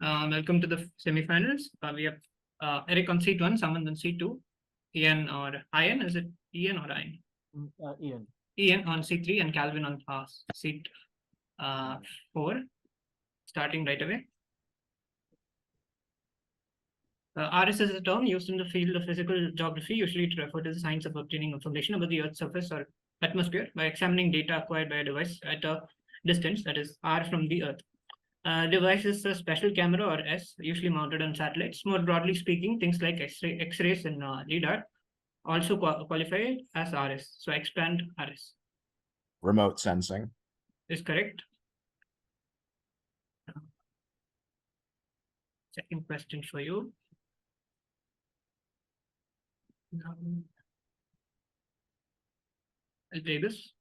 Welcome to the semifinals. We have Eric on seat 1, Samant on seat 2, Ian or Ian, is it Ian or Ian? Ian. Ian on seat 3 and Calvin on seat 4. Starting right away. RS is a term used in the field of physical geography, usually to refer to the science of obtaining information about the Earth's surface or atmosphere by examining data acquired by a device at a distance, that is R from the Earth. Device is a special camera or S, usually mounted on satellites. More broadly speaking, things like X-rays and LIDAR also qualify as RS. So expand RS. Remote sensing is correct. Second question for you. I'll play this.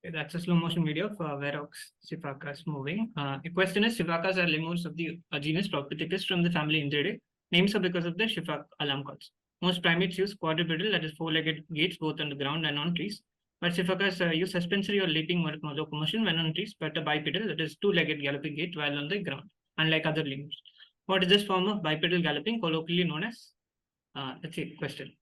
Okay, that's a slow motion video of Verox Sipacas moving. The question is, Sipacas are lemurs of the genus Propithecus from the family Indridae. Names are because of the Shipak alarm calls. Most primates use quadrupedal, that is four-legged gaits both on the ground and on trees. But Sipacas use suspensory or leaping locomotion when on trees, but a bipedal, that is two-legged galloping gait while on the ground, unlike other lemurs. What is this form of bipedal galloping, colloquially known as? Let's see, question.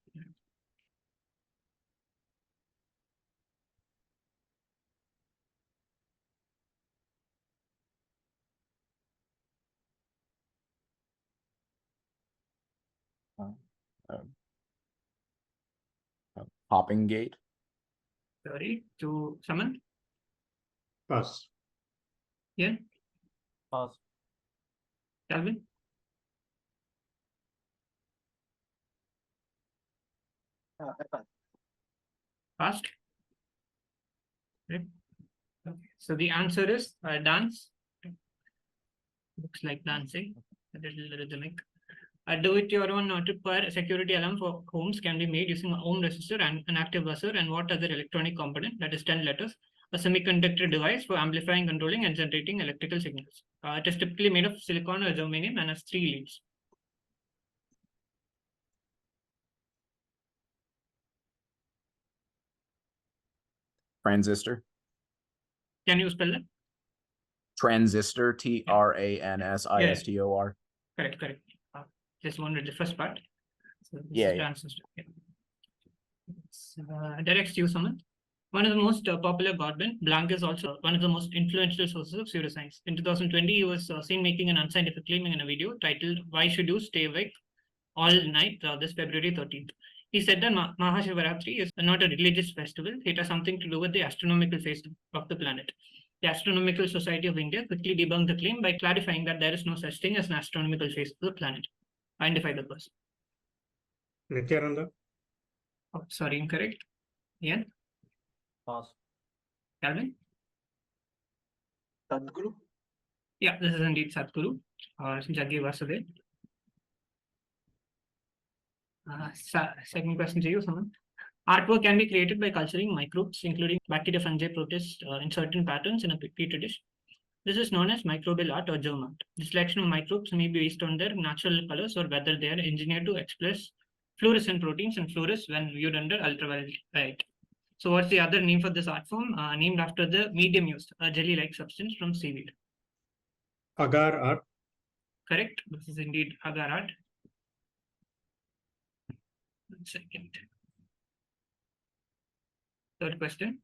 hopping gait. Sorry, to someone? Pass. Yeah. Pass. Calvin? Fast. Okay. So the answer is dance. Looks like dancing. A little rhythmic. Do it your own tripwire security alarm for homes can be made using a ohm resistor and an active buzzer and what other electronic component, that is 10 letters, a semiconductor device for amplifying, controlling, and generating electrical signals. It is typically made of silicon or germanium and has 3 leads. Transistor. Can you spell that? Transistor, Transistor. Correct. Just wanted the first part. So this Yeah, is transistor. Yeah. Directs you, Samant. One of the most popular Godwin, Blanc is also one of the most influential sources of pseudoscience. In 2020, he was seen making an unscientific claim in a video titled "Why Should You Stay Awake All Night?" This February 13th. He said that Mahashivaratri is not a religious festival. It has something to do with the astronomical phase of the planet. The Astronomical Society of India quickly debunked the claim by clarifying that there is no such thing as an astronomical phase of the planet. Identify the person. Nityananda. Oh, sorry, incorrect. Ian? Pass. Calvin? Sadhguru. Yeah, this is indeed Sadhguru or Jaggi Vasudev. Second question to you, someone. Artwork can be created by culturing microbes, including bacteria, fungi, protists in certain patterns in a petri dish. This is known as microbial art or germ art. The selection of microbes may be based on their natural colors or whether they are engineered to express fluorescent proteins and fluoresce when viewed under ultraviolet light. So what's the other name for this art form? Named after the medium used, a jelly-like substance from seaweed. Agar art. Correct. This is indeed agar art. 1 second. Third question.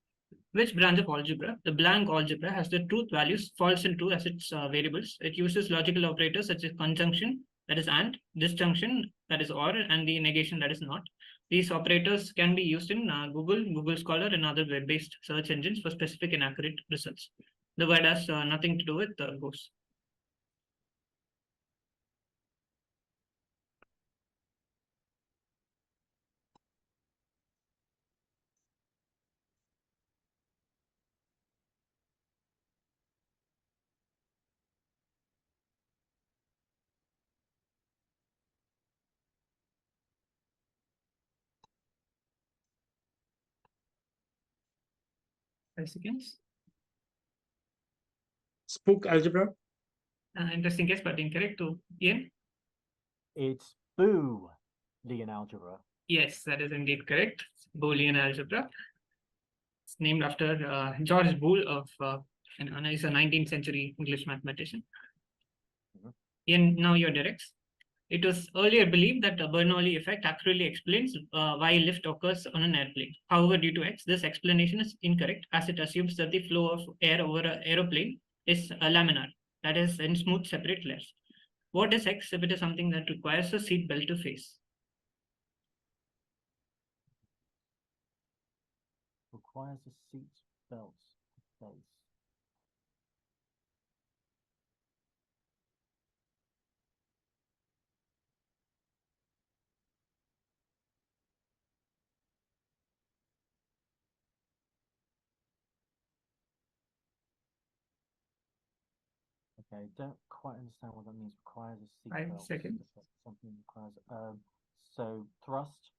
Which branch of algebra, the blank algebra, has the truth values false and true as its variables? It uses logical operators such as conjunction, that is and, disjunction, that is or, and the negation, that is not. These operators can be used in Google Scholar, and other web-based search engines for specific and accurate results. The word has nothing to do with ghosts. Seconds. Spook algebra. Interesting guess, but incorrect. To Ian. It's Boolean algebra. Yes, that is indeed correct. Boolean algebra. It's named after George Boole and he's a 19th century English mathematician. And now your directs. It was earlier believed that the Bernoulli effect accurately explains why lift occurs on an airplane. However, due to X, this explanation is incorrect as it assumes that the flow of air over an aeroplane is laminar, that is, in smooth separate layers. What is X if it is something that requires a seat belt to face? Requires a seat belt to face. Okay, don't quite understand what that means. Requires a seat 5 belt. seconds. Something requires. So thrust.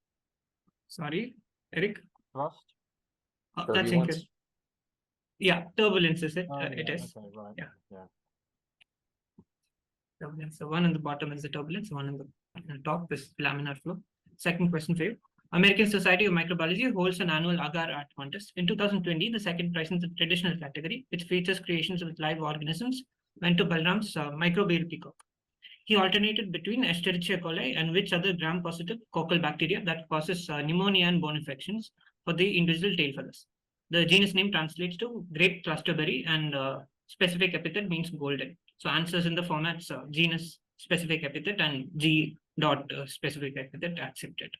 Sorry, Eric. Thrust. That's Turbulence. incorrect. Yeah, turbulence is it? Oh, It yeah, is. Okay, right. Yeah. Yeah. Turbulence. So one on the bottom is the turbulence, one on the top is laminar flow. Second question for you. American Society of Microbiology holds an annual agar art contest. In 2020, the second prize in the traditional category, which features creations with live organisms, went to Balram's microbial peacock. He alternated between Escherichia coli and which other gram-positive coccal bacteria that causes pneumonia and bone infections for the individual tail feathers. The genus name translates to grape clusterberry and specific epithet means golden. So answers in the formats genus specific epithet and G dot specific epithet accepted.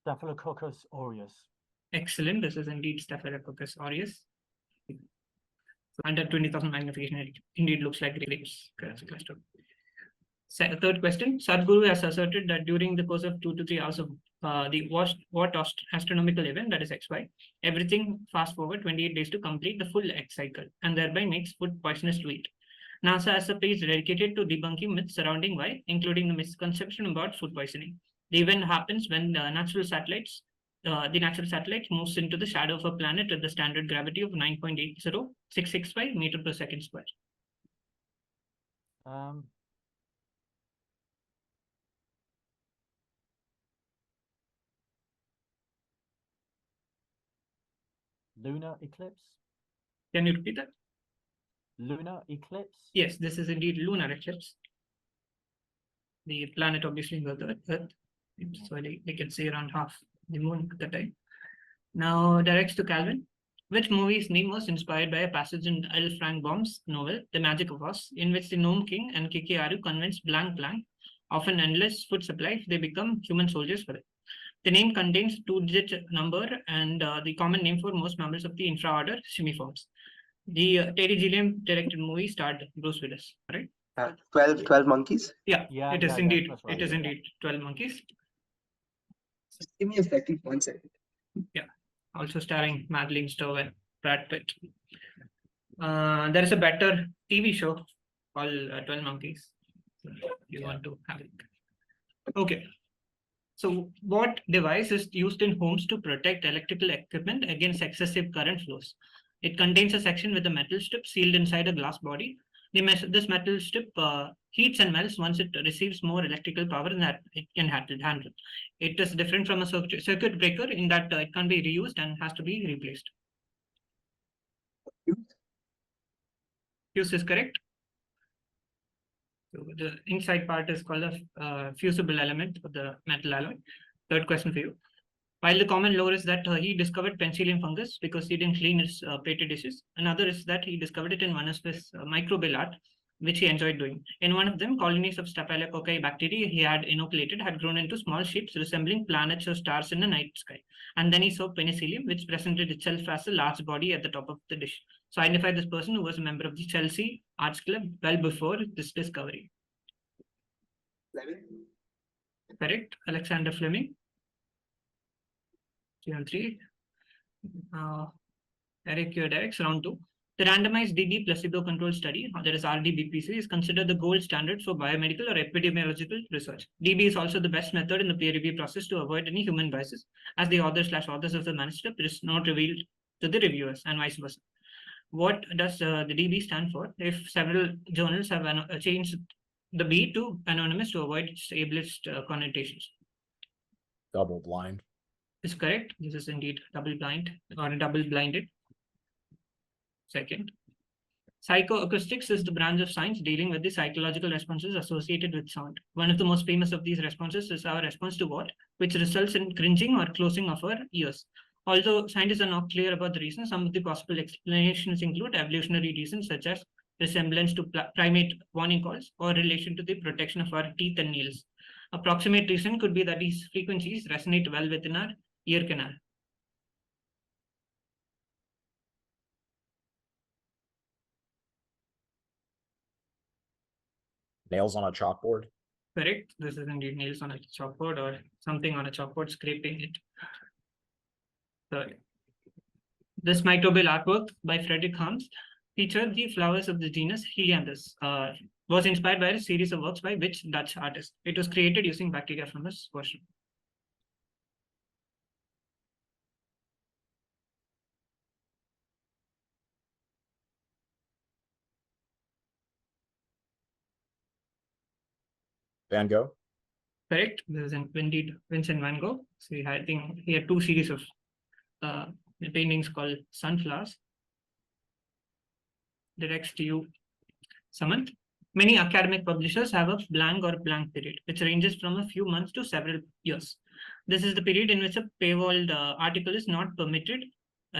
Staphylococcus aureus. Excellent. This is indeed Staphylococcus aureus. So under 20,000 magnification, it indeed looks like grapes cluster. Third question. Sadhguru has asserted that during the course of 2 to 3 hours of the what astronomical event, that is XY, everything fast forward 28 days to complete the full X cycle and thereby makes food poisonous to eat. NASA has a page dedicated to debunking myths surrounding Y, including the misconception about food poisoning. The event happens when the natural satellite moves into the shadow of a planet at the standard gravity of 9.80665 meter per second square. Lunar eclipse. Can you repeat that? Lunar eclipse. Yes, this is indeed lunar eclipse. The planet obviously was the Earth, so they can see around half the moon at the time. Now directs to Calvin. Which movie's name was inspired by a passage in L. Frank Baum's novel *The Magic of Oz*, in which the Gnome King and Kikiaru convince Blank of an endless food supply if they become human soldiers for it. The name contains 2-digit number and the common name for most mammals of the infraorder Simiforms. The Terry Gilliam directed movie starred Bruce Willis, right? 12 monkeys. Yeah, it is indeed. That's right, It is indeed 12 monkeys. Give me a second, 1 second. Yeah, also starring Madeline Stowe and Brad Pitt. There is a better TV show called 12 Monkeys. So you want to have it. Okay. So what device is used in homes to protect electrical equipment against excessive current flows? It contains a section with a metal strip sealed inside a glass body. This metal strip heats and melts once it receives more electrical power than that it can handle. It is different from a circuit breaker in that it can be reused and has to be replaced. Fuse is correct. So the inside part is called a fusible element of the metal alloy. Third question for you. While the common lore is that he discovered penicillium fungus because he didn't clean his petri dishes. Another is that he discovered it in one of his microbial art, which he enjoyed doing. In one of them, colonies of Staphylococci bacteria he had inoculated had grown into small shapes resembling planets or stars in the night sky. And then he saw penicillium, which presented itself as a large body at the top of the dish. So identify this person who was a member of the Chelsea Arts Club well before this discovery. Correct, Alexander Fleming. 3 on 3. Eric, your directs round 2. The randomized DB placebo-controlled study, that is RDBPC, is considered the gold standard for biomedical or epidemiological research. DB is also the best method in the peer review process to avoid any human biases, as the authors of the manuscript is not revealed to the reviewers and vice versa. What does the DB stand for? If several journals have changed the B to anonymous to avoid its ableist connotations. Double blind. Is correct. This is indeed double blind or double blinded. Second. Psychoacoustics is the branch of science dealing with the psychological responses associated with sound. One of the most famous of these responses is our response to what, which results in cringing or closing of our ears. Although scientists are not clear about the reason, some of the possible explanations include evolutionary reasons such as resemblance to primate warning calls or relation to the protection of our teeth and nails. Approximate reason could be that these frequencies resonate well within our ear canal. Nails on a chalkboard. Correct. This is indeed nails on a chalkboard or something on a chalkboard, scraping it. Third. This microbial artwork by Frederick Harms featured the flowers of the genus Helianthus. Was inspired by a series of works by which Dutch artist. It was created using bacteria from his version. Van Gogh. Correct. This is indeed Vincent van Gogh. So I think he had two series of paintings called Sunflowers. Directs to you, Samant. Many academic publishers have a blank or blank period, which ranges from a few months to several years. This is the period in which a paywalled article is not permitted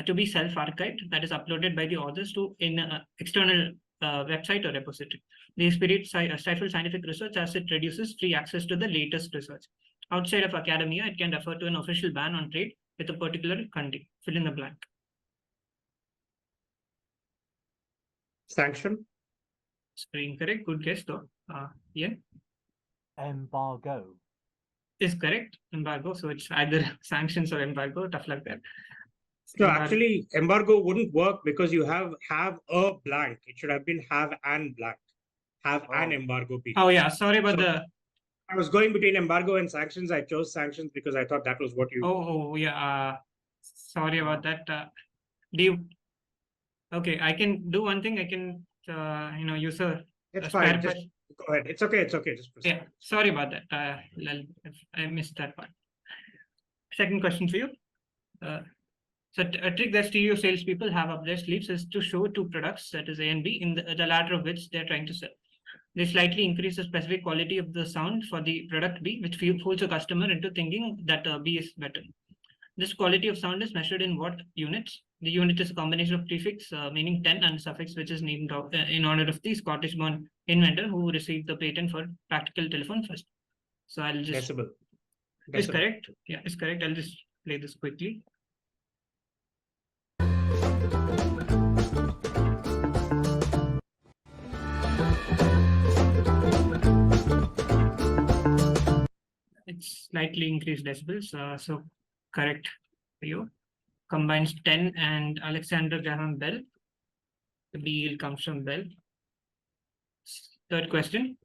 to be self-archived, that is uploaded by the authors to an external website or repository. These periods stifle scientific research as it reduces free access to the latest research. Outside of academia, it can refer to an official ban on trade with a particular country. Fill in the blank. Sanction. It's incorrect. Good guess though. Ian? Embargo. Is correct. Embargo. So it's either sanctions or embargo. Tough luck there. So actually, embargo wouldn't work because you have a blank. It should have been have an blank. Have an embargo period. Oh yeah, sorry about So I was going between embargo and sanctions. I chose sanctions because I thought that was what you. Oh yeah. Sorry about that. Do you? Okay, I can do one thing. I can use a. It's spare fine. Just go ahead. It's okay. It's okay. Just proceed. Yeah. Sorry about that. I missed that part. Second question for you. So a trick that stereo salespeople have up their sleeves is to show two products, that is A and B, in the latter of which they're trying to sell. They slightly increase the specific quality of the sound for the product B, which fools a customer into thinking that B is better. This quality of sound is measured in watt units. The unit is a combination of prefix meaning 10 and suffix, which is named in honor of the Scottish-born inventor who received the patent for practical telephone first. So I'll just. Decibel. Is correct. Yeah, it's correct. I'll just play this quickly. It's slightly increased decibels. So correct for you. Combines 10 and Alexander Graham Bell. The B comes from Bell. Third question.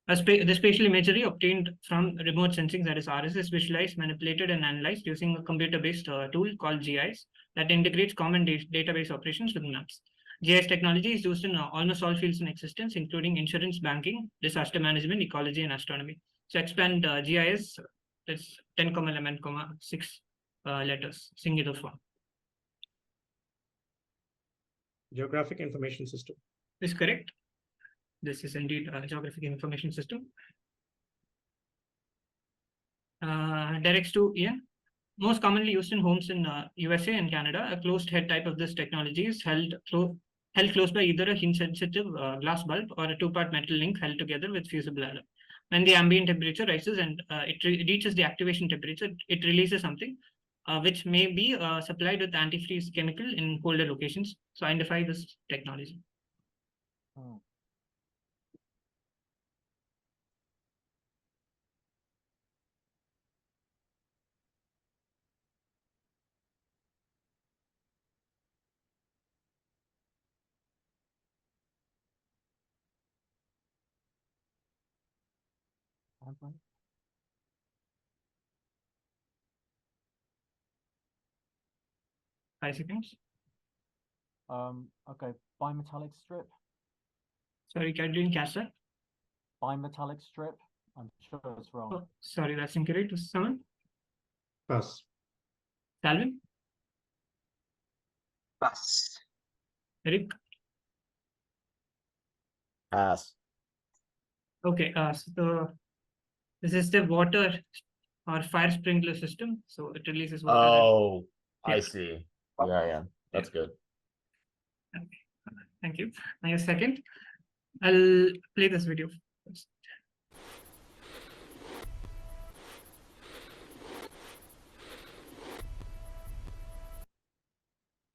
The spatial imagery obtained from remote sensing, that is RS, is visualized, manipulated, and analyzed using a computer-based tool called GIS that integrates common database operations with maps. GIS technology is used in almost all fields in existence, including insurance, banking, disaster management, ecology, and astronomy. So expand GIS, that's 10, 11, 6 letters, singular form. Geographic information system. Is correct. This is indeed a geographic information system. Directs to Ian. Most commonly used in homes in USA and Canada, a closed head type of this technology is held close by either a heat-sensitive glass bulb or a two-part metal link held together with fusible alloy. When the ambient temperature rises and it reaches the activation temperature, it releases something which may be supplied with antifreeze chemical in colder locations. So identify this technology. Oh. Okay. 5 seconds. Okay. Bimetallic strip. Sorry, can you catch that? Bimetallic strip. I'm sure it's wrong. Oh, sorry, that's incorrect. Someone? Pass. Calvin, Pass. Eric. Pass. Okay, this is the water or fire sprinkler system. So it releases water. Oh, I Yeah. see. Yeah. That's good. Thank you. Now your second. I'll play this video first.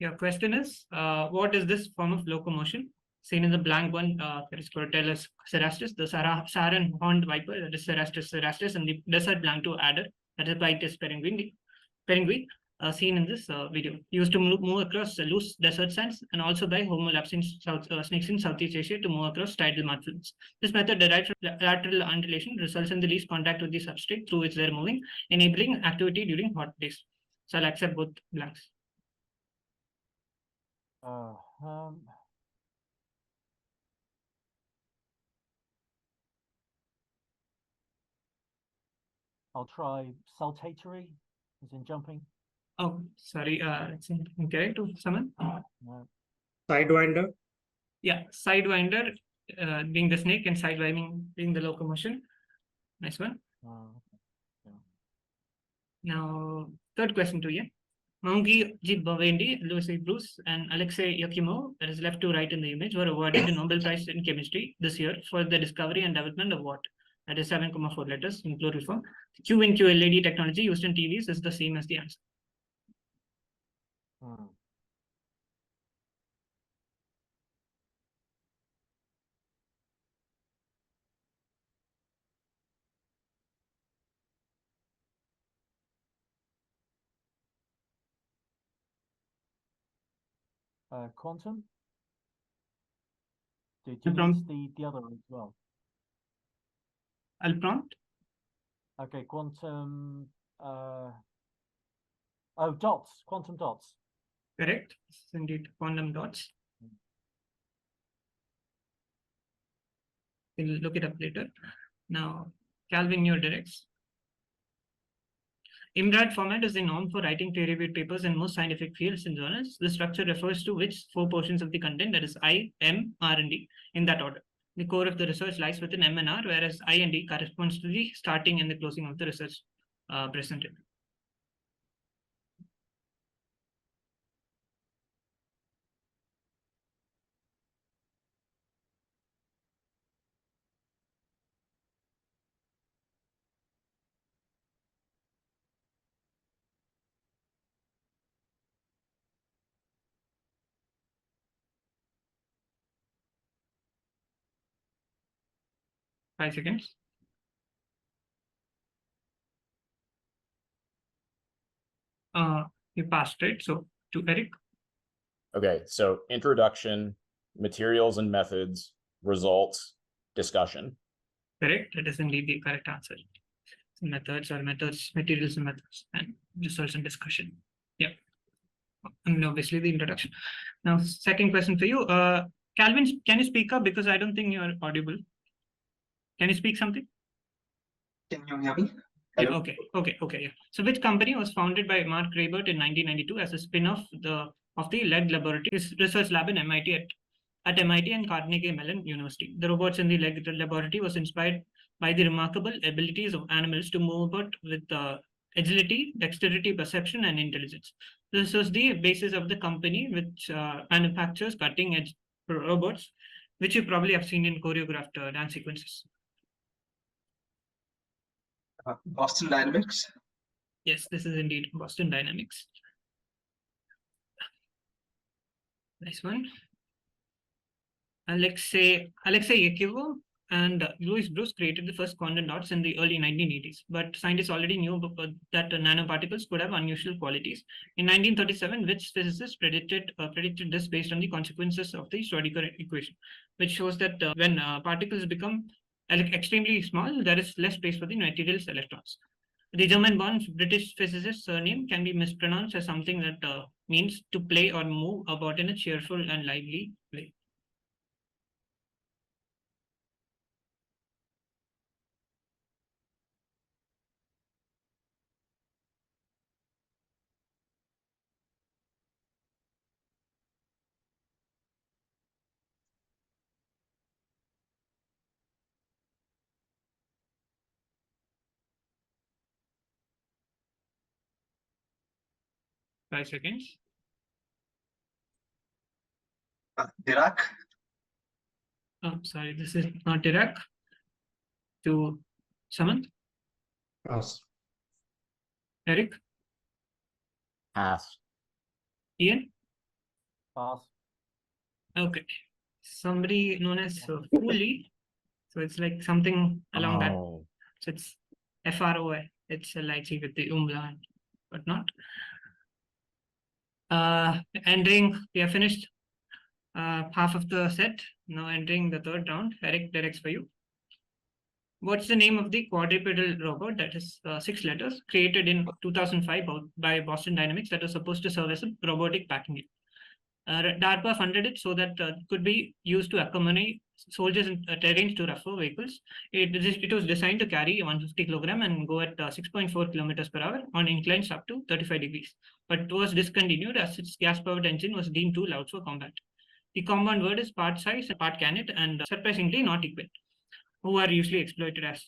Your question is, what is this form of locomotion? Seen in the blank one, there is Crotellus cerastus, the Saran horned viper, that is Cerastus cerastus, and the desert blank-toe adder, that is Pictus peregrine, seen in this video. Used to move across loose desert sands and also by Homo lapsing snakes in Southeast Asia to move across tidal mudflats. This method derived from lateral undulation results in the least contact with the substrate through which they are moving, enabling activity during hot days. So I'll accept both blanks. I'll try saltatory, as in jumping. Oh, sorry, it's incorrect to someone. No. Sidewinder. Yeah, sidewinder being the snake and sidewinding being the locomotion. Nice one. Now, third question to you. Maungi G. Bavendi, Louis Bruce, and Alexei Yakimov, that is left to right in the image, were awarded the Nobel Prize in Chemistry this year for the discovery and development of what? That is 7,4 letters in plural form. Q in QLED technology used in TVs is the same as the answer. Quantum? Do The you prompt- need the other as well? I'll prompt. Okay, quantum. Oh, dots. Quantum dots. Correct. This is indeed quantum dots. We'll look it up later. Now, Calvin, your directs. IMRAD format is the norm for writing peer-reviewed papers in most scientific fields and journals. The structure refers to which four portions of the content, that is I, M, R, and D, in that order. The core of the research lies within M and R, whereas I and D corresponds to the starting and the closing of the research presented. Five seconds. You passed, right? So to Eric. Okay, so introduction, materials and methods, results, discussion. Correct. That is indeed the correct answer. So methods, materials and methods, and results and discussion. Yeah. I mean, obviously the introduction. Now, second question for you. Calvin, can you speak up? Because I don't think you are audible. Can you speak something? Can you hear me? Yeah, Hello? okay. Yeah. So which company was founded by Mark Raibert in 1992 as a spin-off of the lead laboratory research lab in MIT at MIT and Carnegie Mellon University? The robots in the lead laboratory was inspired by the remarkable abilities of animals to move about with agility, dexterity, perception, and intelligence. This was the basis of the company which manufactures cutting-edge robots, which you probably have seen in choreographed dance sequences. Boston Dynamics. Yes, this is indeed Boston Dynamics. Nice one. Alexei Yakovo and Louis Bruce created the first quantum dots in the early 1980s, but scientists already knew that nanoparticles could have unusual qualities. In 1937, which physicists predicted this based on the consequences of the Schrödinger equation, which shows that when particles become extremely small, there is less space for the material's electrons. The German-born British physicist's surname can be mispronounced as something that means to play or move about in a cheerful and lively way. 5 seconds. Dirac. Oh, sorry, this is not Dirac. To Samant, Pass. Eric, Pass. Ian. Pass. Okay. Somebody known as Fuli. So it's like something along that. Oh, So it's FROI. It's a lychee with the umla and whatnot. Entering, we have finished half of the set. Now entering the third round. Eric, directs for you. What's the name of the quadrupedal robot that is 6 letters created in 2005 by Boston Dynamics that was supposed to serve as a robotic packing unit? DARPA funded it so that it could be used to accompany soldiers in terrains to rougher vehicles. It was designed to carry 150 kilogram and go at 6.4 kilometers per hour on inclines up to 35 degrees. But it was discontinued as its gas-powered engine was deemed too loud for combat. The compound word is part size, part canet, and surprisingly not equipped, who are usually exploited as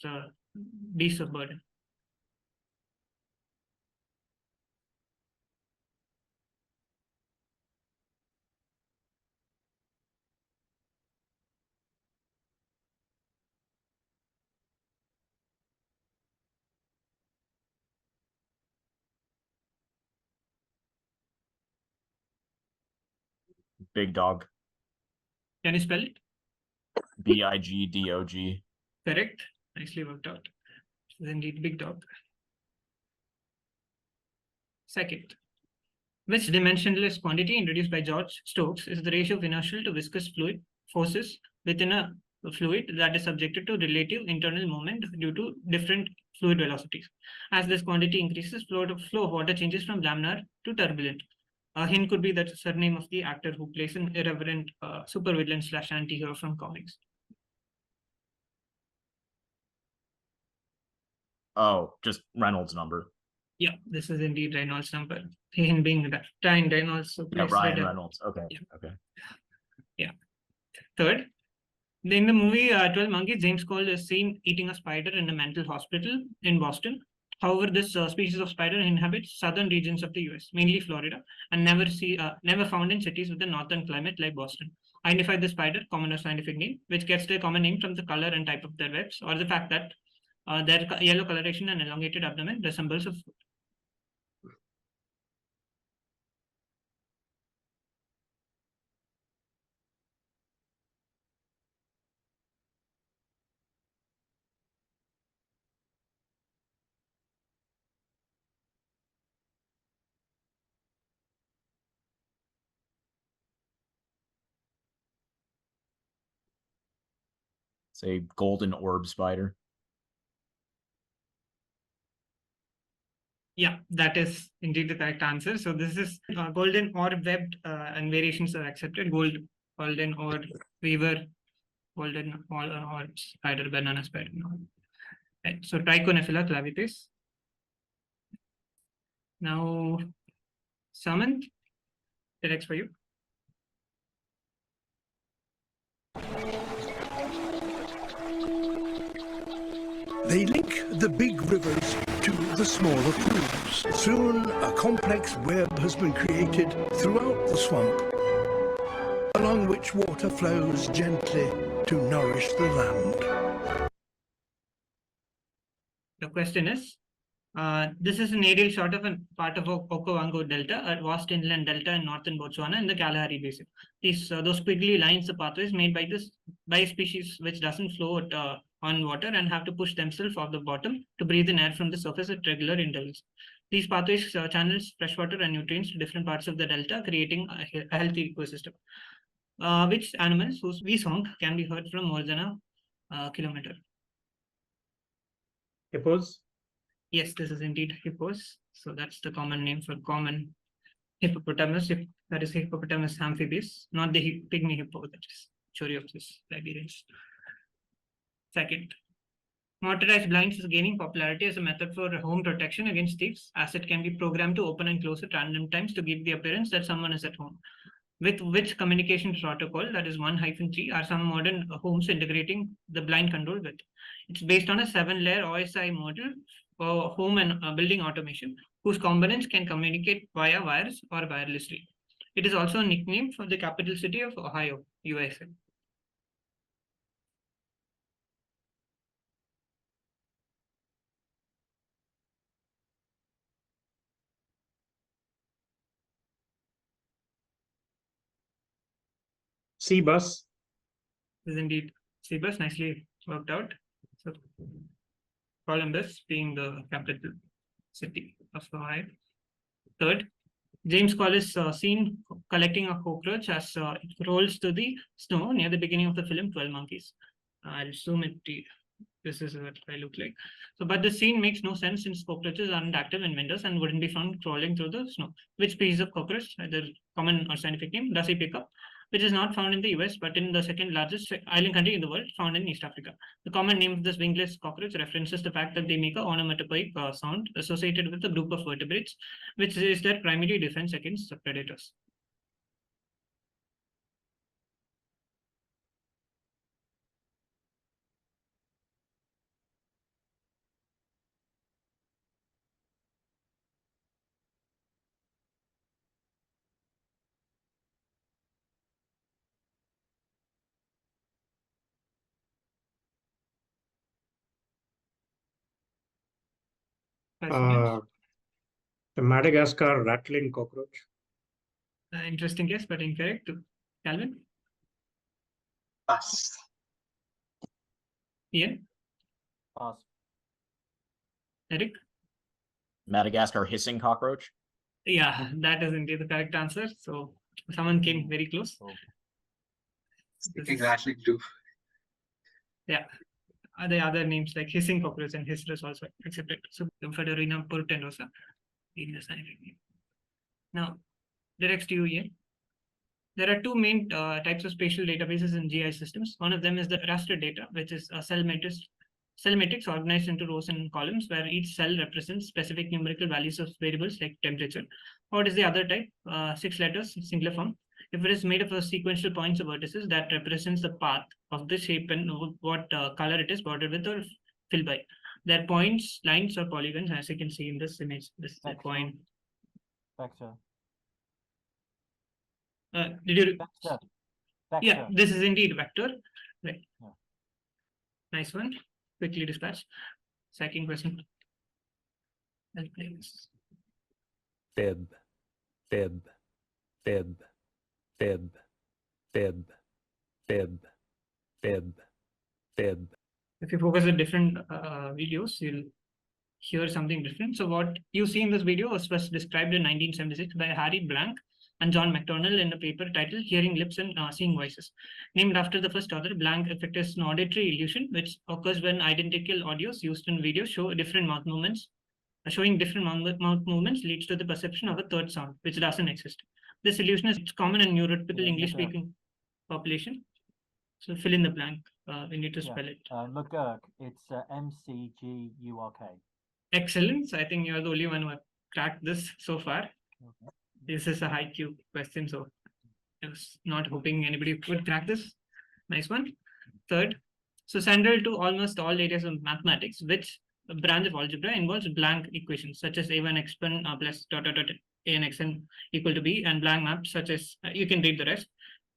beasts of burden. big dog. Can you spell it? BIGDOG. Correct. Nicely worked out. It is indeed big dog. Second, which dimensionless quantity introduced by George Stokes is the ratio of inertial to viscous fluid forces within a fluid that is subjected to relative internal moment due to different fluid velocities. As this quantity increases, flow of water changes from laminar to turbulent. A hint could be the surname of the actor who plays an irreverent supervillain / anti-hero from comics. Oh, just Reynolds number. Yeah, this is indeed Reynolds' number. Him being Ryan Reynolds. So Yeah, Ryan Reynolds. Okay. Yeah. Okay. Third, in the movie 12 Monkeys, James Cole is seen eating a spider in a mental hospital in Boston. However, this species of spider inhabits southern regions of the US, mainly Florida, and never found in cities with a northern climate like Boston. Identify the spider, common or scientific name, which gets their common name from the color and type of their webs, or the fact that their yellow coloration and elongated abdomen resembles a foot. Say golden orb spider. Yeah, that is indeed the correct answer. So this is golden orb webbed and variations are accepted. Golden orb weaver, golden orb spider, banana spider. Right. So Trichonephila clavitis. Now, Samant, directs for you. They link the big rivers to the smaller pools. Soon, a complex web has been created throughout the swamp, along which water flows gently to nourish the land. The question is, this is an aerial shot of a part of Okavango Delta, a vast inland delta in northern Botswana in the Kalahari Basin. Those squiggly lines, the pathways made by a species which doesn't float on water and have to push themselves off the bottom to breathe in air from the surface at regular intervals. These pathways channels freshwater and nutrients to different parts of the delta, creating a healthy ecosystem. Which animals whose wee song can be heard from more than a kilometer? Hippos. Yes, this is indeed hippos. So that's the common name for common hippopotamus. That is Hippopotamus amphibius, not the pygmy hippo, that is Choreopsis liberians. Second, motorized blinds is gaining popularity as a method for home protection against thieves, as it can be programmed to open and close at random times to give the appearance that someone is at home. With which communication protocol, that is 1-3, are some modern homes integrating the blind control with? It's based on a 7-layer OSI model for home and building automation. whose components can communicate via wires or wirelessly. It is also a nickname for the capital city of Ohio, USA. C-bus. This is indeed Cebus, nicely worked out. So, Columbus being the capital city of Ohio. Third, James Cole is seen collecting a cockroach as it rolls to the snow near the beginning of the film 12 Monkeys. I'll zoom it to you. This is what I look like. So, but the scene makes no sense since cockroaches aren't active in winters and wouldn't be found crawling through the snow. Which species of cockroach, either common or scientific name, does he pick up? Which is not found in the US, but in the second largest island country in the world, found in East Africa. The common name of this wingless cockroach references the fact that they make a onomatopoeic sound associated with a group of vertebrates, which is their primary defense against predators. The Madagascar rattling cockroach. Interesting guess, but incorrect. Calvin? Pass. Ian? Pass. Eric? Madagascar hissing cockroach. Yeah, that is indeed the correct answer. So someone came very close. Cool. Speaking rattling too. Yeah. The other names like hissing cockroach and hissers also accepted. So Fedorina portentosa being the scientific name. Now, directs to you, Ian. There are two main types of spatial databases in GI systems. One of them is the raster data, which is a cell matrix organized into rows and columns where each cell represents specific numerical values of variables like temperature. What is the other type? 6 letters, singular form. If it is made of a sequential points or vertices that represents the path of the shape and what color it is bordered with or filled by. There are points, lines, or polygons, as you can see in this image. This is a point. Vector. Did you? Vector. Yeah, Vector. this is indeed vector. Right. Yeah. Nice one. Quickly dispatch. Second question. I'll play this. Fib, fib, fib, fib, fib, fib, fib, fib. If you focus on different videos, you'll hear something different. So what you see in this video was first described in 1976 by Harry Blank and John McDonnell in a paper titled Hearing Lips and Seeing Voices. Named after the first author, Blank effect is an auditory illusion which occurs when identical audios used in video show different mouth movements. Showing different mouth movements leads to the perception of a third sound, which doesn't exist. This illusion is common in neurotypical English-speaking population. So fill in the blank. We need to spell it. McGurk. It's MCGURK. Excellent. I think you're the only one who cracked this so far. Okay. This is a high Q question, so I was not hoping anybody would crack this. Nice one. Third, so central to almost all areas of mathematics, which branch of algebra involves blank equations such as a1 xn plus dot dot dot a and xn equal to b, and blank maps such as you can read the rest,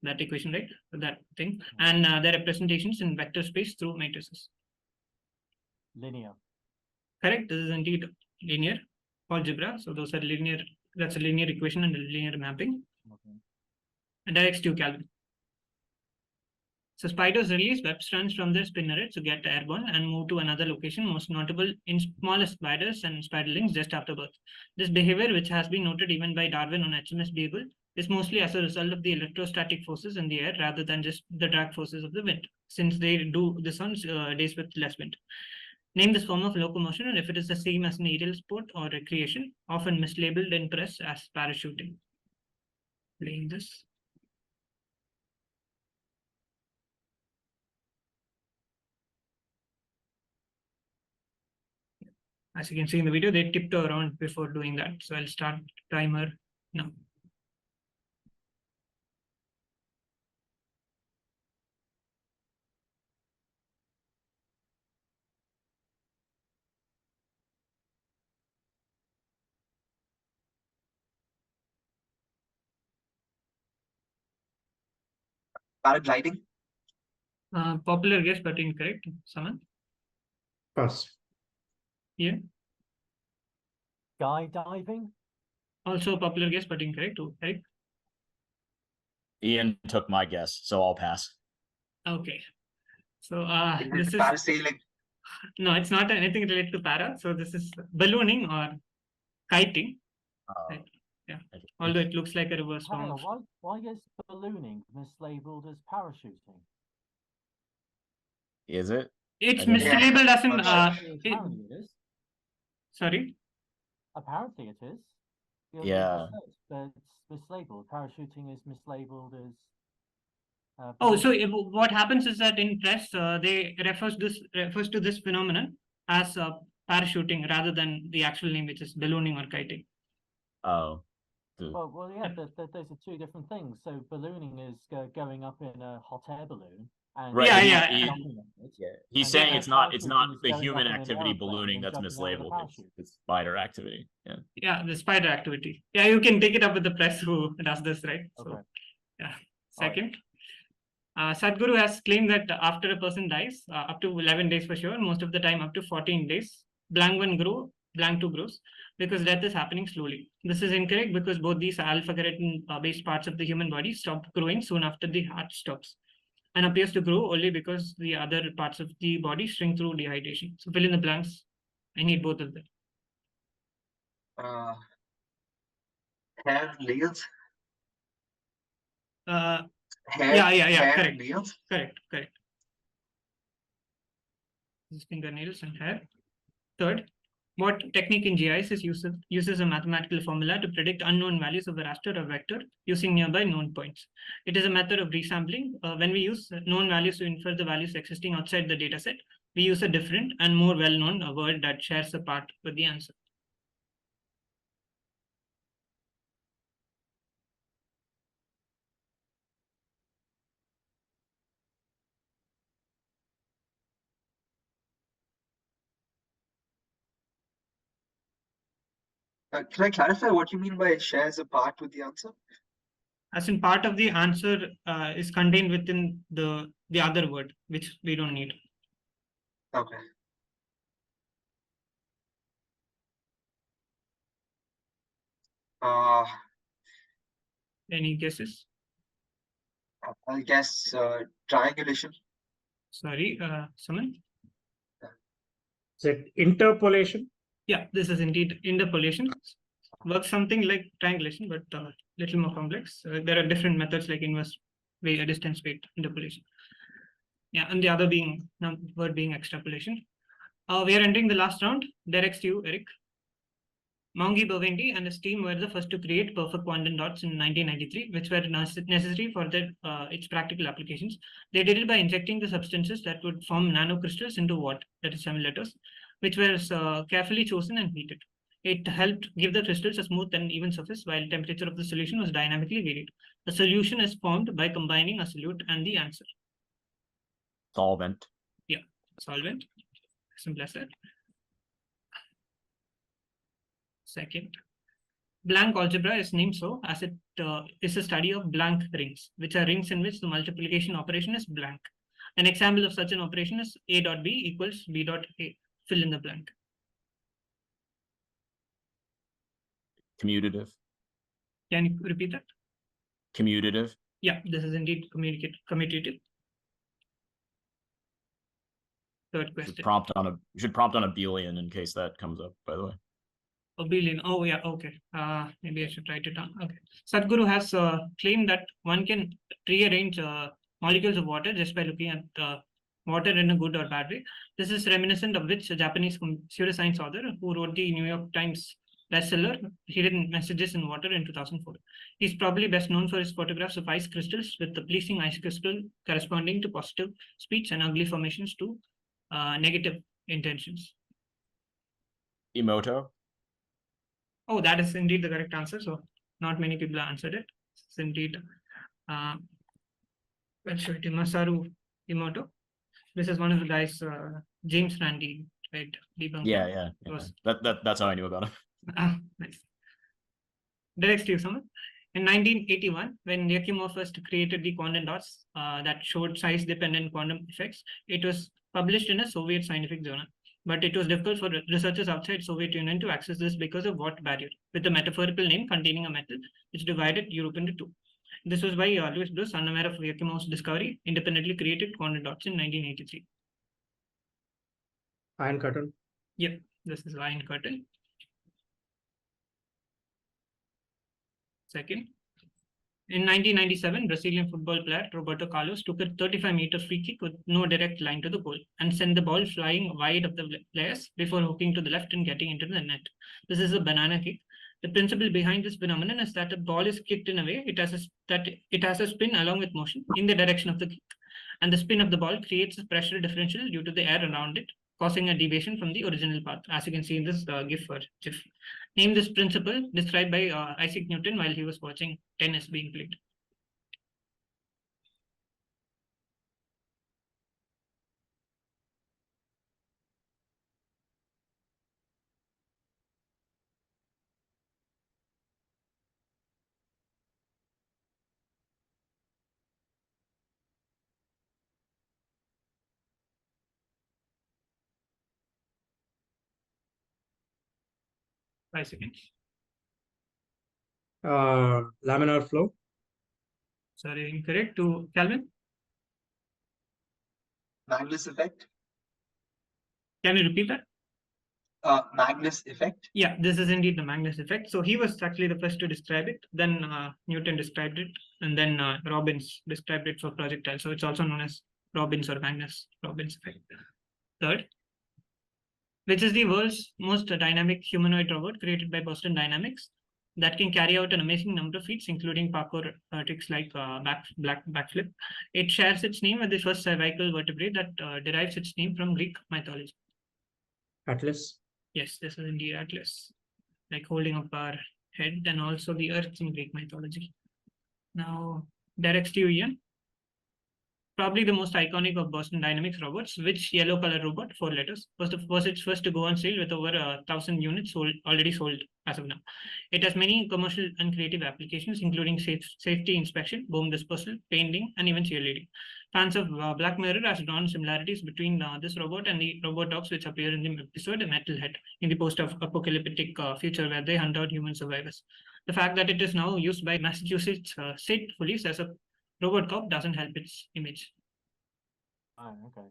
that equation, right? That thing, and their representations in vector space through matrices. Linear. Correct. This is indeed linear algebra. So those are linear. That's a linear equation and a linear mapping. Okay. And directs to Calvin. So spiders release web strands from their spinneret to get airborne and move to another location, most notable in smallest spiders and spiderlings just after birth. This behavior, which has been noted even by Darwin on HMS Beagle, is mostly as a result of the electrostatic forces in the air rather than just the drag forces of the wind, since they do this on days with less wind. Name this form of locomotion, and if it is the same as an aerial sport or recreation, often mislabeled in press as parachuting. Playing this. As you can see in the video, they tiptoe around before doing that. So I'll start timer now. Paragliding. Popular guess, but incorrect. Someone? Pass. Yeah. Skydiving? Also a popular guess, but incorrect. Oh, Eric? Ian took my guess, so I'll pass. Okay. So Is this it is parasailing? no, it's not anything related to para. So this is ballooning or kiting. Right. Yeah. Although it looks like a reverse Hang form on, of. why is ballooning mislabeled as parachuting? Is it? It's I don't know. mislabeled as in Apparently it is. sorry. Apparently it is. Yeah. But it's mislabeled. Parachuting is mislabeled as. Oh, so ballooning. what happens is that in press they refers to this phenomenon as parachuting rather than the actual name, which is ballooning or kiting. Oh. Well, yeah, those are two different things. So ballooning is going up in a hot air balloon. And Right, Yeah, but yeah. jumping on it. Yeah, he's And saying then it's not parachuting is the going human up in an activity aeroplane ballooning and that's jumping out with a mislabeled. parachute. It's spider activity. Yeah. Yeah, the spider activity. Yeah, you can take it up with the press who does this, right? So, Okay. yeah. All right. Second, Sadhguru has claimed that after a person dies, up to 11 days for sure, most of the time up to 14 days, blank 1 grow, blank 2 grows, because death is happening slowly. This is incorrect because both these alpha keratin based parts of the human body stop growing soon after the heart stops, and appears to grow only because the other parts of the body shrink through dehydration. So fill in the blanks. I need both of them. Hair and nails. Hair, Yeah, hair correct. and nails. Correct. This is fingernails and hair. Third, what technique in GIS is uses a mathematical formula to predict unknown values of a raster or vector using nearby known points. It is a method of resampling. When we use known values to infer the values existing outside the dataset, we use a different and more well-known word that shares a part with the answer. Can I clarify what you mean by it shares a part with the answer? As in, part of the answer is contained within the other word, which we don't need. Okay. Any guesses? I guess triangulation. Sorry, someone? Is it interpolation? Yeah, this is indeed interpolation. Works something like triangulation, but little more complex. There are different methods like inverse distance weight interpolation. Yeah, and the other word being extrapolation. We are entering the last round. Directs to you, Eric. Maungi Bovendi and his team were the first to create perfect quantum dots in 1993, which were necessary for its practical applications. They did it by injecting the substances that would form nanocrystals into water, that is semiletters, which were carefully chosen and heated. It helped give the crystals a smooth and even surface, while temperature of the solution was dynamically varied. The solution is formed by combining a solute and the answer. Solvent. Yeah, solvent. Simple as that. Second, blank algebra is named so as it is a study of blank rings, which are rings in which the multiplication operation is blank. An example of such an operation is A dot B equals B dot A. Fill in the blank. Commutative. Can you repeat that? Commutative. Yeah, this is indeed commutative. Third question. You should prompt on a Boolean in case that comes up, by the way. Abelian. Oh, yeah. Okay. Maybe I should write it down. Okay. Sadhguru has claimed that one can rearrange molecules of water just by looking at water in a good or bad way. This is reminiscent of which a Japanese pseudoscience author who wrote the New York Times bestseller Hidden Messages in Water in 2004. He's probably best known for his photographs of ice crystals with the pleasing ice crystal corresponding to positive speech and ugly formations to negative intentions. Emoto. Oh, that is indeed the correct answer. So not many people answered it. It's indeed Masaru Emoto. This is one of the guys, James Randi, right? Yeah. That's how I knew about him. Nice. Directs to you, someone. In 1981, when Yakimov first created the quantum dots that showed size-dependent quantum effects, it was published in a Soviet scientific journal. But it was difficult for researchers outside Soviet Union to access this because of Watt barrier, with a metaphorical name containing a metal which divided Europe into two. This was why Louis Bruce, unaware of Yakimov's discovery, independently created quantum dots in 1983. Iron curtain. Yep, this is Iron Curtain. Second, in 1997, Brazilian football player Roberto Carlos took a 35-meter free kick with no direct line to the goal and sent the ball flying wide of the players before hooking to the left and getting into the net. This is a banana kick. The principle behind this phenomenon is that a ball is kicked in a way it has a spin along with motion in the direction of the kick, and the spin of the ball creates a pressure differential due to the air around it, causing a deviation from the original path, as you can see in this GIF. Name this principle described by Isaac Newton while he was watching tennis being played. Five seconds. Laminar flow. Sorry, incorrect. To Calvin, Magnus effect. can you repeat that? Magnus effect. Yeah, this is indeed the Magnus effect. So he was actually the first to describe it. Then Newton described it, and then Robbins described it for projectile. So it's also known as Robbins or Magnus-Robbins effect. Third, which is the world's most dynamic humanoid robot created by Boston Dynamics that can carry out an amazing number of feats, including parkour tricks like backflip. It shares its name with the first cervical vertebrae that derives its name from Greek mythology. Atlas. Yes, this is indeed Atlas, like holding up our head, and also the Earth in Greek mythology. Now, directs to you, Ian. Probably the most iconic of Boston Dynamics robots, which yellow color robot, 4 letters, was its first to go on sale with over 1,000 units already sold as of now. It has many commercial and creative applications, including safety inspection, bomb dispersal, painting, and even cheerleading. Fans of Black Mirror has drawn similarities between this robot and the robot dogs which appear in the episode Metalhead in the post-apocalyptic future where they hunt out human survivors. The fact that it is now used by Massachusetts state police as a robot cop doesn't help its image. Oh, okay.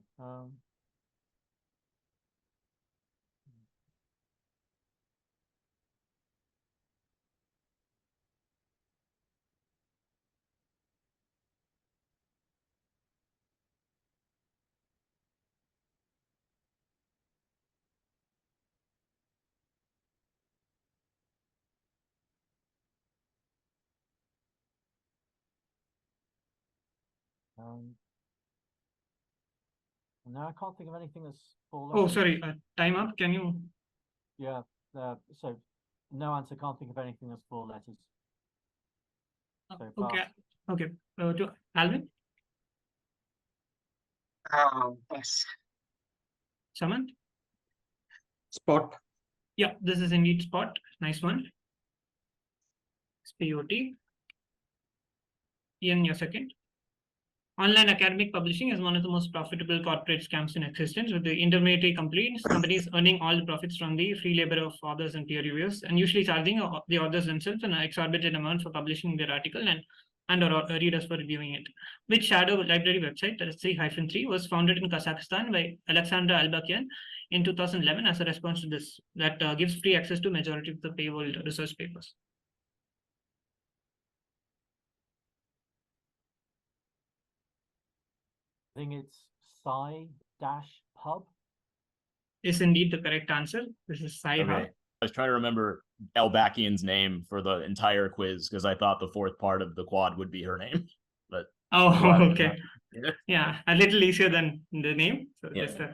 No, I can't think of anything that's four Oh, letters. sorry, time up. Can you? Yeah. So no answer. Can't think of anything that's 4 letters. So Okay, pass. okay. To Alvin, Pass. Samant? Spot. Yeah, this is indeed Spot. Nice one. SPOT. Ian, your second. Online academic publishing is one of the most profitable corporate scams in existence, with the intermediary companies earning all the profits from the free labor of authors and peer reviewers, and usually charging the authors themselves an exorbitant amount for publishing their article and or readers for reviewing it. Which shadow library website, that is 3-3, was founded in Kazakhstan by Alexander Albakian in 2011 as a response to this, that gives free access to majority of the paywall research papers. I think it's Psi-Pub. Is indeed the correct answer. This is Sci-Hub. Okay. I was trying to remember Elbakian's name for the entire quiz because I thought the fourth part of the quad would be her name. But oh, quad, okay. Yeah, a little easier than the name. So Yeah.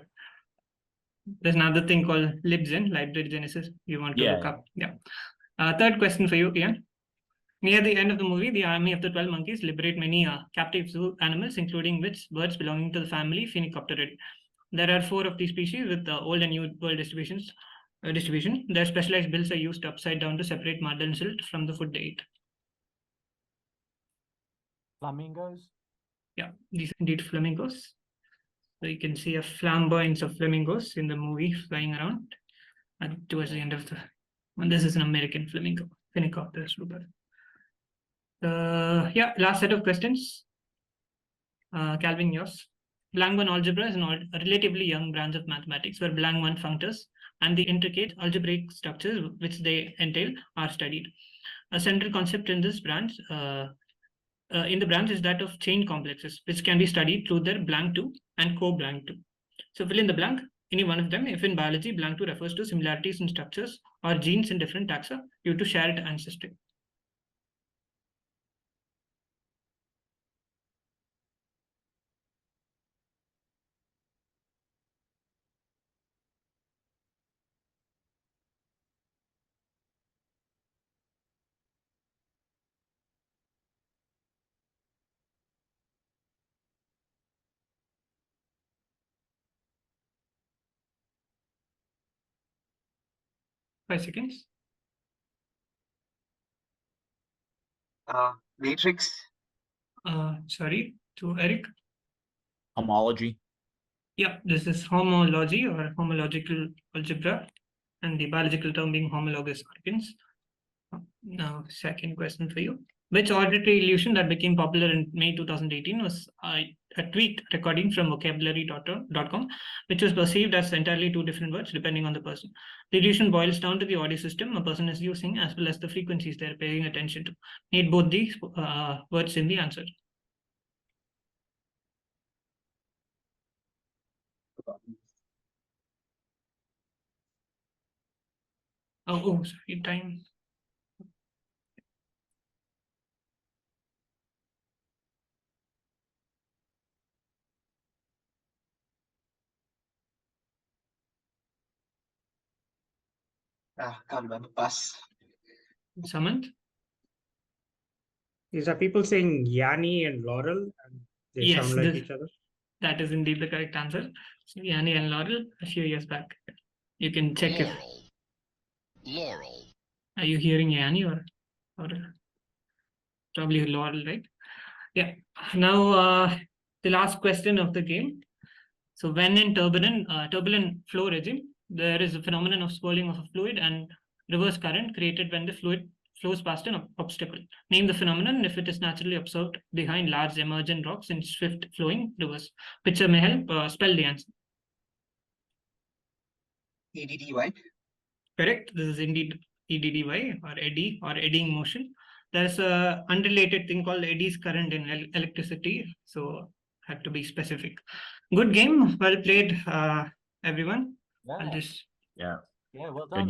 there's another thing called LibGen, Library Genesis. You want to Yeah, look up. Yeah. Third question for you, Ian. Near the end of the movie, the army of the 12 monkeys liberate many captive zoo animals, including birds belonging to the family Phenicopteridae. There are 4 of these species with old and new world distribution. Their specialized bills are used upside down to separate mud and silt from the food they eat. Flamingos. Yeah, these are indeed flamingos. So you can see a flamboyance of flamingos in the movie flying around. And towards the end of the, and this is an American flamingo, Phenicopterus rubor. Yeah, last set of questions. Calvin, yours. Blank 1 algebra is a relatively young branch of mathematics where blank 1 functors and the intricate algebraic structures which they entail are studied. A central concept in this branch is that of chain complexes, which can be studied through their blank 2 and co-blank 2. So fill in the blank, any one of them. If in biology, blank 2 refers to similarities in structures or genes in different taxa due to shared ancestry. Five seconds. Matrix. Sorry, to Eric. Homology. Yeah, this is homology or homological algebra, and the biological term being homologous organs. Now, second question for you. Which auditory illusion that became popular in May 2018 was a tweet recording from vocabulary.com, which was perceived as entirely two different words depending on the person. The illusion boils down to the audio system a person is using as well as the frequencies they're paying attention to. Need both these words in the answer. Oh, sorry, time. Can't remember. Pass. Samant? These are people saying Yanni and Laurel, and they Yes, sound like each other. That is indeed the correct answer. So Yanni and Laurel, a few years back. You can check if. Laurel. Are you hearing Yanni or probably Laurel, right? Yeah. Now the last question of the game. So when in turbulent flow regime, there is a phenomenon of swirling of a fluid and reverse current created when the fluid flows past an obstacle. Name the phenomenon if it is naturally observed behind large emergent rocks in swift flowing rivers. Picture may help spell the answer. EDDY. Correct. This is indeed EDDY or eddy or eddying motion. There's a unrelated thing called eddy's current in electricity. So had to be specific. Good game. Well played, everyone. Yeah. I'll just. Yeah. Yeah, well done.